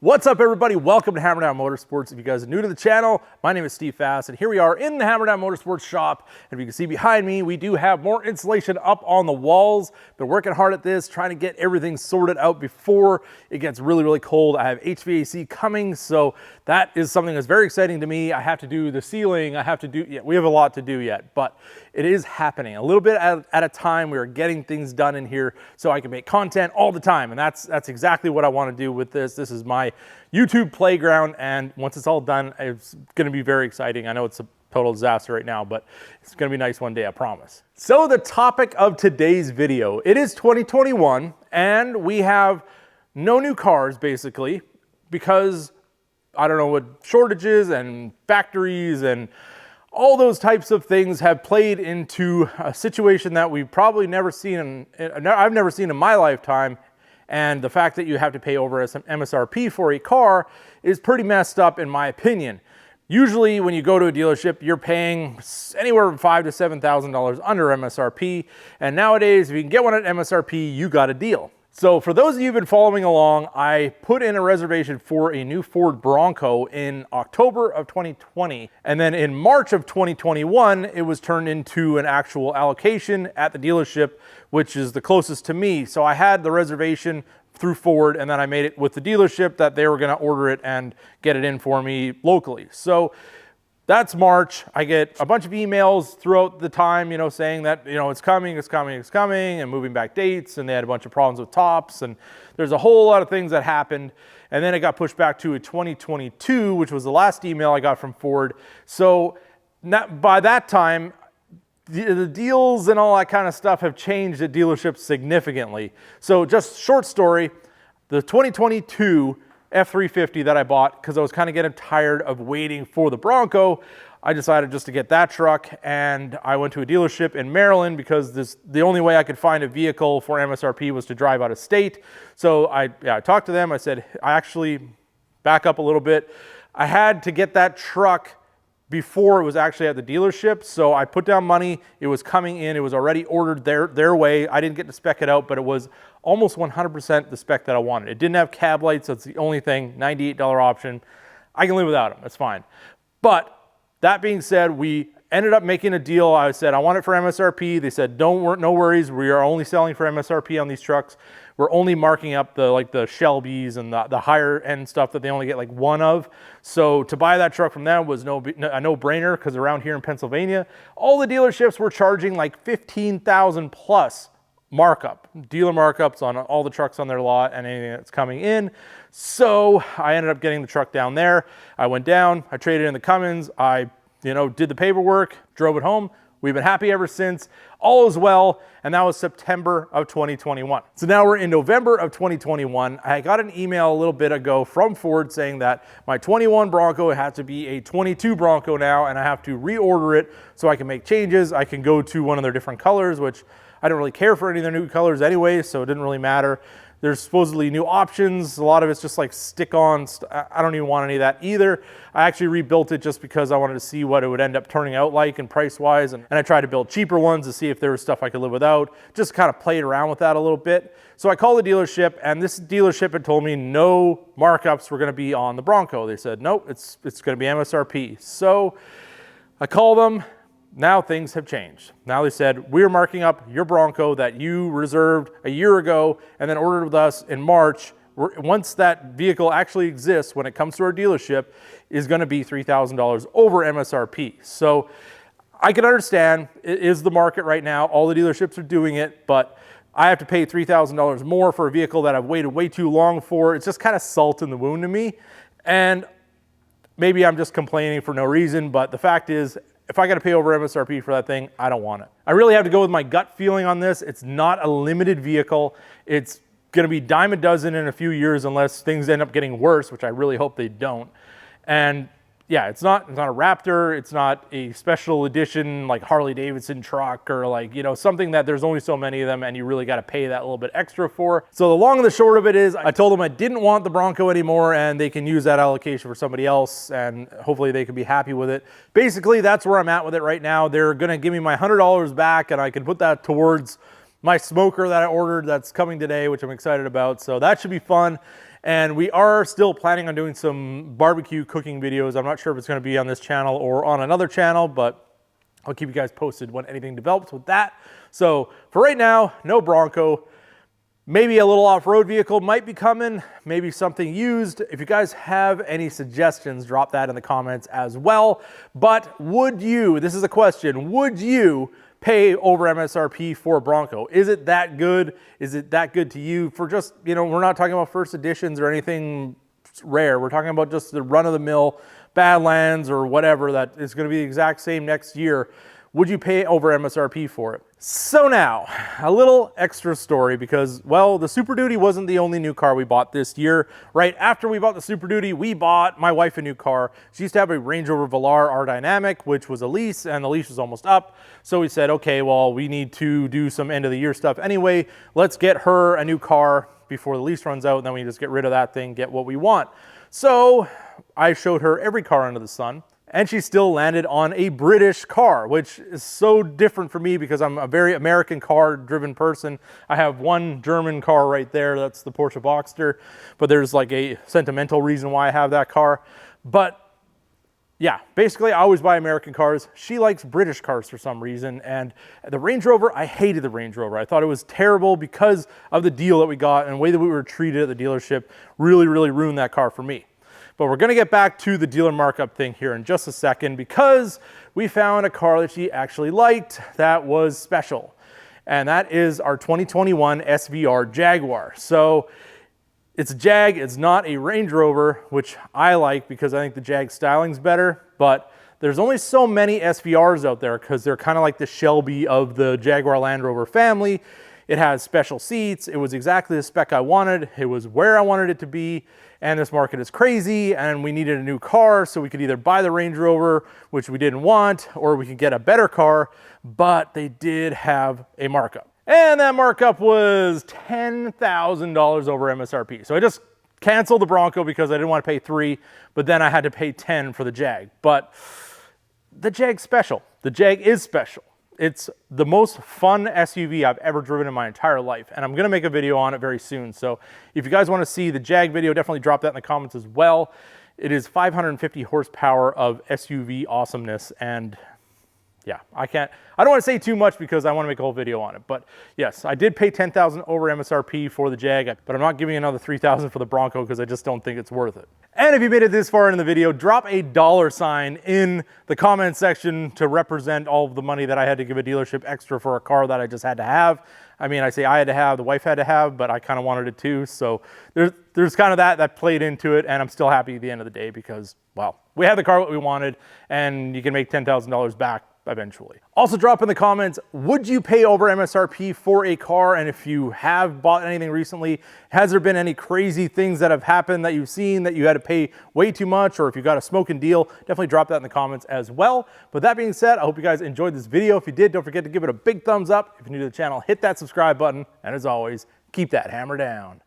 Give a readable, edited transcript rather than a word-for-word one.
What's up, everybody? Welcome to Hammer Down Motorsports. If you guys are new to the channel, my name is Steve Fast, and here we are in the Hammer Down Motorsports shop. And if you can see behind me, we do have more insulation up on the walls. Been working hard at this, trying to get everything sorted out before it gets really, really cold. I have HVAC coming, so that is something that's very exciting to me. I have to do the ceiling. We have a lot to do yet, but it is happening. A little bit at a time. We are getting things done in here so I can make content all the time, and that's exactly what I want to do with this. This is my YouTube playground, and once it's all done, it's going to be very exciting. I know it's a total disaster right now, but it's going to be nice one day, I promise. So the topic of today's video, it is 2021, and we have no new cars basically because I don't know what shortages and factories and all those types of things have played into a situation that we've probably never seen I've never seen in my lifetime. And the fact that you have to pay over some MSRP for a car is pretty messed up in my opinion. Usually when you go to a dealership, you're paying anywhere from $5,000 to $7,000 under MSRP. And nowadays, if you can get one at MSRP, you got a deal. So for those of you who've been following along, I put in a reservation for a new Ford Bronco in October of 2020. And then in March of 2021, it was turned into an actual allocation at the dealership, which is the closest to me. So I had the reservation through Ford, and then I made it with the dealership that they were gonna order it and get it in for me locally. So that's March. I get a bunch of emails throughout the time, saying that, it's coming, and moving back dates, and they had a bunch of problems with tops, and there's a whole lot of things that happened. And then it got pushed back to a 2022, which was the last email I got from Ford. So by that time, the deals and all that kind of stuff have changed at dealerships significantly. So just short story, the 2022 F350 that I bought, because I was kind of getting tired of waiting for the Bronco, I decided just to get that truck, and I went to a dealership in Maryland because the only way I could find a vehicle for MSRP was to drive out of state. So I talked to them. I said, I actually back up a little bit. I had to get that truck before it was actually at the dealership. So I put down money. It was coming in. It was already ordered their way. I didn't get to spec it out, but it was almost 100% the spec that I wanted. It didn't have cab lights. That's the only thing. $98 option. I can live without them. That's fine. But that being said, we ended up making a deal. I said, I want it for MSRP. They said, no worries. We are only selling for MSRP on these trucks. We're only marking up the Shelbys and the higher end stuff that they only get like one of. So to buy that truck from them was a no-brainer, because around here in Pennsylvania, all the dealerships were charging like 15,000 plus markup, dealer markups on all the trucks on their lot and anything that's coming in. So I ended up getting the truck down there. I went down, I traded in the Cummins, I did the paperwork, drove it home. We've been happy ever since. All is well, and that was September of 2021. So now we're in November of 2021. I got an email a little bit ago from Ford saying that my 21 Bronco had to be a 22 Bronco now, and I have to reorder it so I can make changes. I can go to one of their different colors, which I don't really care for any of their new colors anyway, so it didn't really matter. There's supposedly new options. A lot of it's just like stick-on. I don't even want any of that either. I actually rebuilt it just because I wanted to see what it would end up turning out like and price-wise. And I tried to build cheaper ones to see if there was stuff I could live without. Just kind of played around with that a little bit. So I called the dealership, and this dealership had told me no markups were going to be on the Bronco. They said, nope, it's going to be MSRP. So I called them. Now things have changed. Now they said, we're marking up your Bronco that you reserved a year ago and then ordered with us in March. Once that vehicle actually exists, when it comes to our dealership, is going to be $3,000 over MSRP. So I can understand it is the market right now. All the dealerships are doing it, but I have to pay $3,000 more for a vehicle that I've waited way too long for. It's just kind of salt in the wound to me. And maybe I'm just complaining for no reason, but the fact is, if I got to pay over MSRP for that thing, I don't want it. I really have to go with my gut feeling on this. It's not a limited vehicle. It's going to be dime a dozen in a few years unless things end up getting worse, which I really hope they don't. And yeah, it's not a Raptor. It's not a special edition like Harley Davidson truck or something that there's only so many of them and you really got to pay that little bit extra for. So the long and the short of it is I told them I didn't want the Bronco anymore and they can use that allocation for somebody else and hopefully they can be happy with it. Basically, that's where I'm at with it right now. They're going to give me my $100 back and I can put that towards my smoker that I ordered that's coming today, which I'm excited about. So that should be fun. And we are still planning on doing some barbecue cooking videos. I'm not sure if it's going to be on this channel or on another channel, but I'll keep you guys posted when anything develops with that. So for right now, no Bronco. Maybe a little off-road vehicle might be coming, maybe something used. If you guys have any suggestions, drop that in the comments as well. But would you, this is a question, would you pay over MSRP for a Bronco? Is it that good? Is it that good to you? For just, you know, we're not talking about first editions or anything rare. We're talking about just the run-of-the-mill Badlands or whatever that is going to be the exact same next year. Would you pay over MSRP for it? So now, a little extra story because, well, the Super Duty wasn't the only new car we bought this year. Right after we bought the Super Duty, we bought my wife a new car. She used to have a Range Rover Velar R Dynamic, which was a lease, and the lease was almost up. So we said, okay, well, we need to do some end of the year stuff anyway. Let's get her a new car before the lease runs out, and then we just get rid of that thing, get what we want. So I showed her every car under the sun, and she still landed on a British car, which is so different for me because I'm a very American car driven person. I have one German car right there, that's the Porsche Boxster, but there's like a sentimental reason why I have that car. But yeah, basically I always buy American cars. She likes British cars for some reason, and the Range Rover, I hated the Range Rover. I thought it was terrible because of the deal that we got, and the way that we were treated at the dealership really ruined that car for me. But we're gonna get back to the dealer markup thing here in just a second because we found a car that she actually liked that was special. And that is our 2021 SVR Jaguar. So it's a Jag, it's not a Range Rover, which I like because I think the Jag styling's better, but there's only so many SVRs out there because they're kind of like the Shelby of the Jaguar Land Rover family. It has special seats. It was exactly the spec I wanted. It was where I wanted it to be. And this market is crazy and we needed a new car, so we could either buy the Range Rover, which we didn't want, or we could get a better car, but they did have a markup. And that markup was $10,000 over MSRP. So I just canceled the Bronco because I didn't want to pay $3, but then I had to pay $10 for the Jag. But the Jag's special. The Jag is special. It's the most fun SUV I've ever driven in my entire life, and I'm gonna make a video on it very soon. So if you guys wanna see the Jag video, definitely drop that in the comments as well. It is 550 horsepower of SUV awesomeness, and yeah, I don't wanna say too much because I wanna make a whole video on it. But yes, I did pay $10,000 over MSRP for the Jag, but I'm not giving another $3,000 for the Bronco because I just don't think it's worth it. And if you made it this far in the video, drop a $sign in the comment section to represent all of the money that I had to give a dealership extra for a car that I just had to have. I mean, I say I had to have, the wife had to have, but I kind of wanted it too. So there's kind of that played into it, and I'm still happy at the end of the day because, well, we had the car what we wanted, and you can make $10,000 back eventually. Also drop in the comments, would you pay over MSRP for a car? And if you have bought anything recently, has there been any crazy things that have happened that you've seen that you had to pay way too much, or if you got a smoking deal, definitely drop that in the comments as well. But that being said, I hope you guys enjoyed this video. If you did, don't forget to give it a big thumbs up. If you're new to the channel, hit that subscribe button. And as always, keep that hammer down.